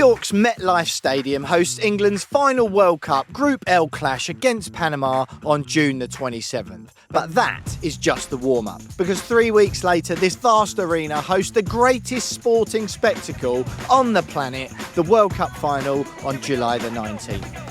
York's MetLife Stadium hosts England's final World Cup Group L clash against Panama on June the 27th. But that is just the warm-up, because 3 weeks later this vast arena hosts the greatest sporting spectacle on the planet, the World Cup final on July the 19th.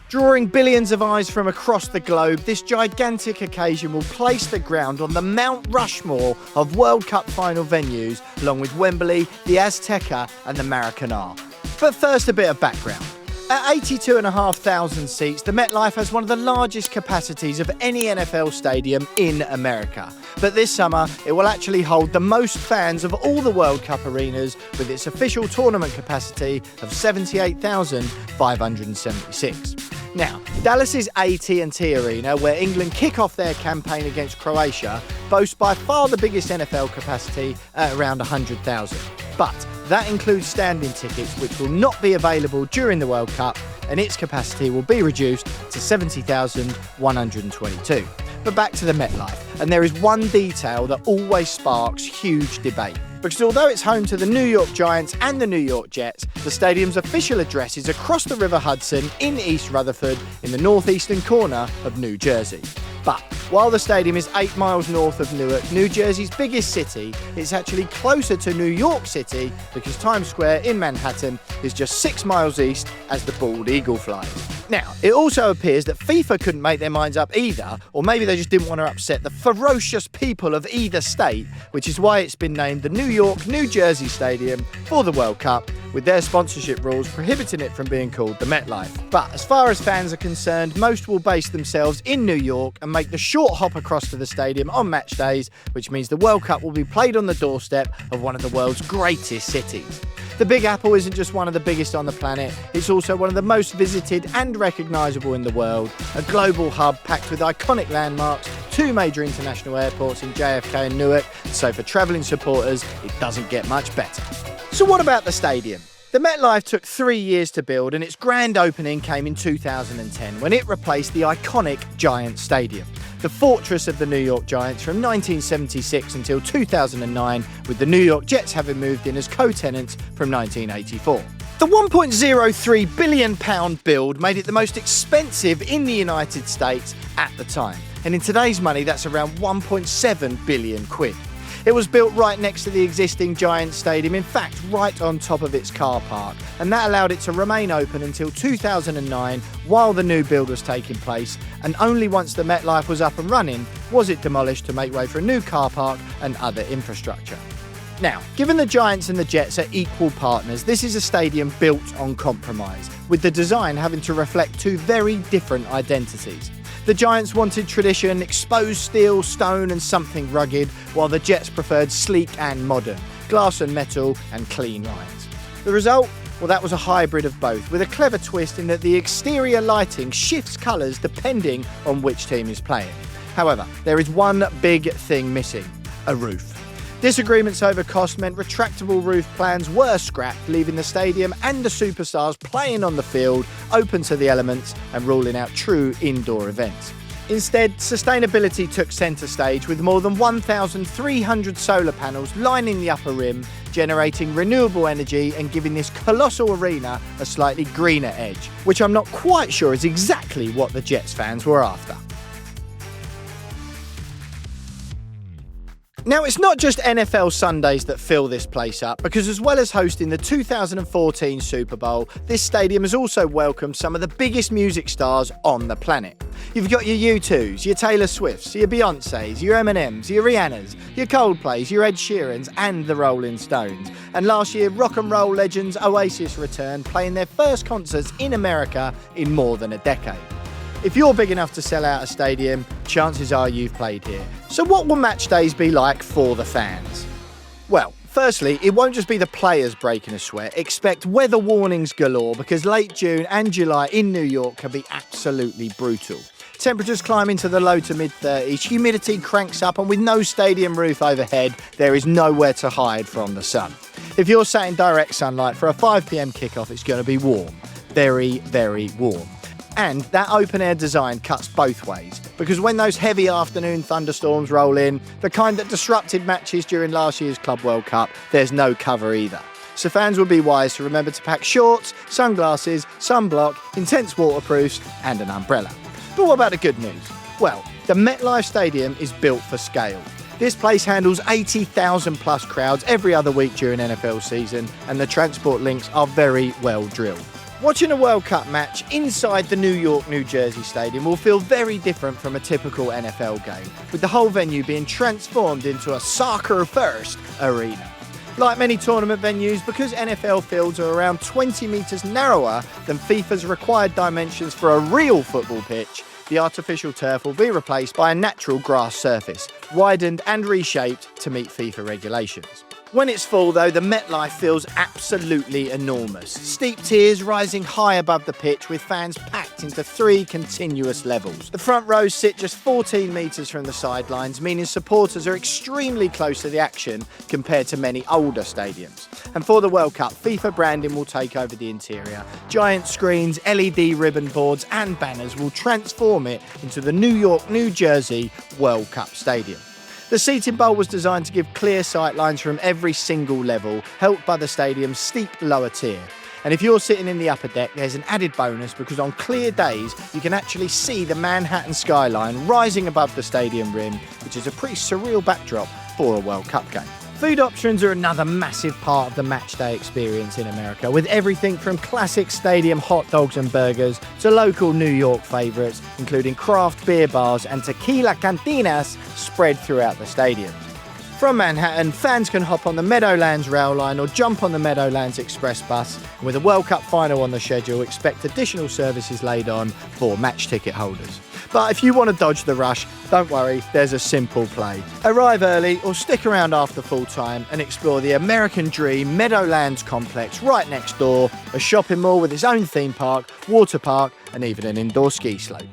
Drawing billions of eyes from across the globe, this gigantic occasion will place the ground on the Mount Rushmore of World Cup final venues, along with Wembley, the Azteca and the Maracanã. But first, a bit of background. At 82,500 seats, the MetLife has one of the largest capacities of any NFL stadium in America. But this summer, it will actually hold the most fans of all the World Cup arenas, with its official tournament capacity of 78,576. Now, Dallas's AT&T Arena, where England kick off their campaign against Croatia, boasts by far the biggest NFL capacity at around 100,000. But that includes standing tickets, which will not be available during the World Cup, and its capacity will be reduced to 70,122. But back to the MetLife, and there is one detail that always sparks huge debate. Because although it's home to the New York Giants and the New York Jets, the stadium's official address is across the River Hudson in East Rutherford in the northeastern corner of New Jersey. But while the stadium is 8 miles north of Newark, New Jersey's biggest city, it's actually closer to New York City because Times Square in Manhattan is just 6 miles east as the bald eagle flies. Now, it also appears that FIFA couldn't make their minds up either, or maybe they just didn't want to upset the ferocious people of either state, which is why it's been named the New York-New Jersey Stadium for the World Cup, with their sponsorship rules prohibiting it from being called the MetLife. But as far as fans are concerned, most will base themselves in New York and make the short hop across to the stadium on match days, which means the World Cup will be played on the doorstep of one of the world's greatest cities. The Big Apple isn't just one of the biggest on the planet, it's also one of the most visited and recognisable in the world, a global hub packed with iconic landmarks, 2 major international airports in JFK and Newark, so for travelling supporters, it doesn't get much better. So what about the stadium? The MetLife took 3 years to build, and its grand opening came in 2010 when it replaced the iconic Giants Stadium, the fortress of the New York Giants from 1976 until 2009, with the New York Jets having moved in as co-tenants from 1984. The £1.03 billion build made it the most expensive in the United States at the time, and in today's money that's around 1.7 billion quid. It was built right next to the existing Giants Stadium, in fact right on top of its car park, and that allowed it to remain open until 2009 while the new build was taking place, and only once the MetLife was up and running was it demolished to make way for a new car park and other infrastructure. Now, given the Giants and the Jets are equal partners, this is a stadium built on compromise, with the design having to reflect 2 very different identities. The Giants wanted tradition, exposed steel, stone and something rugged, while the Jets preferred sleek and modern, glass and metal and clean lines. The result? Well, that was a hybrid of both, with a clever twist in that the exterior lighting shifts colours depending on which team is playing. However, there is one big thing missing: a roof. Disagreements over cost meant retractable roof plans were scrapped, leaving the stadium and the superstars playing on the field, open to the elements and ruling out true indoor events. Instead, sustainability took centre stage, with more than 1,300 solar panels lining the upper rim, generating renewable energy and giving this colossal arena a slightly greener edge, which I'm not quite sure is exactly what the Jets fans were after. Now, it's not just NFL Sundays that fill this place up, because as well as hosting the 2014 Super Bowl, this stadium has also welcomed some of the biggest music stars on the planet. You've got your U2s, your Taylor Swifts, your Beyoncés, your Eminems, your Rihannas, your Coldplays, your Ed Sheerans and the Rolling Stones. And last year, rock and roll legends Oasis returned, playing their first concerts in America in more than a decade. If you're big enough to sell out a stadium, chances are you've played here. So what will match days be like for the fans? Well, firstly, it won't just be the players breaking a sweat. Expect weather warnings galore, because late June and July in New York can be absolutely brutal. Temperatures climb into the low to mid-30s, humidity cranks up, and with no stadium roof overhead, there is nowhere to hide from the sun. If you're sat in direct sunlight for a 5 p.m. kickoff, it's going to be warm. Very, very warm. And that open-air design cuts both ways, because when those heavy afternoon thunderstorms roll in, the kind that disrupted matches during last year's Club World Cup, there's no cover either. so fans would be wise to remember to pack shorts, sunglasses, sunblock, intense waterproofs and an umbrella. But what about the good news? Well, the MetLife Stadium is built for scale. This place handles 80,000 plus crowds every other week during NFL season, and the transport links are very well drilled. Watching a World Cup match inside the New York, New Jersey stadium will feel very different from a typical NFL game, with the whole venue being transformed into a soccer-first arena. Like many tournament venues, because NFL fields are around 20 metres narrower than FIFA's required dimensions for a real football pitch, the artificial turf will be replaced by a natural grass surface, widened and reshaped to meet FIFA regulations. When it's full though, the MetLife feels absolutely enormous. Steep tiers rising high above the pitch with fans packed into 3 continuous levels. The front rows sit just 14 metres from the sidelines, meaning supporters are extremely close to the action compared to many older stadiums. And for the World Cup, FIFA branding will take over the interior. Giant screens, LED ribbon boards and banners will transform it into the New York, New Jersey World Cup Stadium. The seating bowl was designed to give clear sight lines from every single level, helped by the stadium's steep lower tier. And if you're sitting in the upper deck, there's an added bonus because on clear days, you can actually see the Manhattan skyline rising above the stadium rim, which is a pretty surreal backdrop for a World Cup game. Food options are another massive part of the matchday experience in America, with everything from classic stadium hot dogs and burgers to local New York favourites, including craft beer bars and tequila cantinas spread throughout the stadium. From Manhattan, fans can hop on the Meadowlands rail line or jump on the Meadowlands express bus, and with a World Cup final on the schedule, expect additional services laid on for match ticket holders. But if you want to dodge the rush, don't worry, there's a simple play. Arrive early or stick around after full time and explore the American Dream Meadowlands complex right next door, a shopping mall with its own theme park, water park and even an indoor ski slope.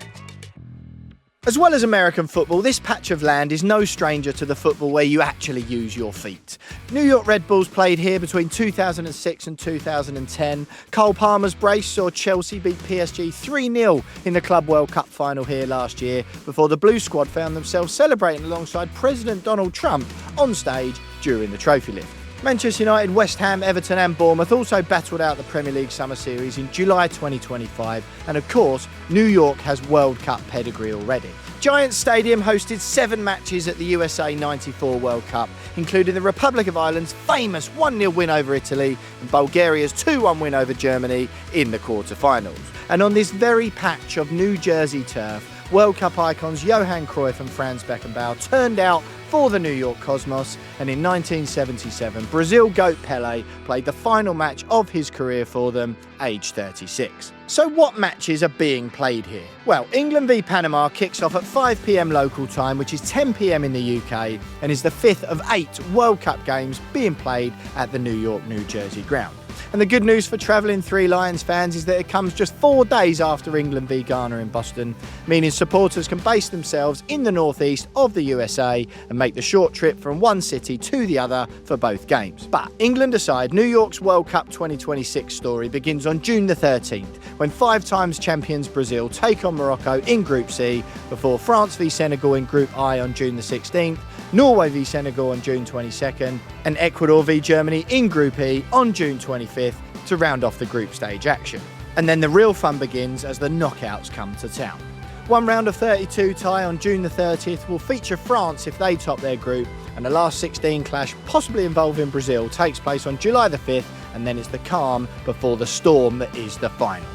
As well as American football, this patch of land is no stranger to the football where you actually use your feet. New York Red Bulls played here between 2006 and 2010. Cole Palmer's brace saw Chelsea beat PSG 3-0 in the Club World Cup final here last year, before the Blue Squad found themselves celebrating alongside President Donald Trump on stage during the trophy lift. Manchester United, West Ham, Everton and Bournemouth also battled out the Premier League Summer Series in July 2025, and of course, New York has World Cup pedigree already. Giants Stadium hosted 7 matches at the USA 94 World Cup, including the Republic of Ireland's famous 1-0 win over Italy and Bulgaria's 2-1 win over Germany in the quarter-finals. And on this very patch of New Jersey turf, World Cup icons Johan Cruyff and Franz Beckenbauer turned out for the New York Cosmos, and in 1977, Brazil GOAT Pelé played the final match of his career for them, aged 36. So what matches are being played here? Well, England v Panama kicks off at 5 p.m. local time, which is 10 p.m. in the UK, and is the 5th of 8 World Cup games being played at the New York, New Jersey ground. And the good news for travelling Three Lions fans is that it comes just 4 days after England v Ghana in Boston, meaning supporters can base themselves in the northeast of the USA and make the short trip from one city to the other for both games. But England aside, New York's World Cup 2026 story begins on June the 13th, when 5 times champions Brazil take on Morocco in Group C, before France v Senegal in Group I on June the 16th, Norway v Senegal on June 22nd, and Ecuador v Germany in Group E on June 25th to round off the group stage action. And then the real fun begins as the knockouts come to town. One round of 32 tie on June the 30th will feature France if they top their group, and the last 16 clash, possibly involving Brazil, takes place on July the 5th, and then it's the calm before the storm that is the final.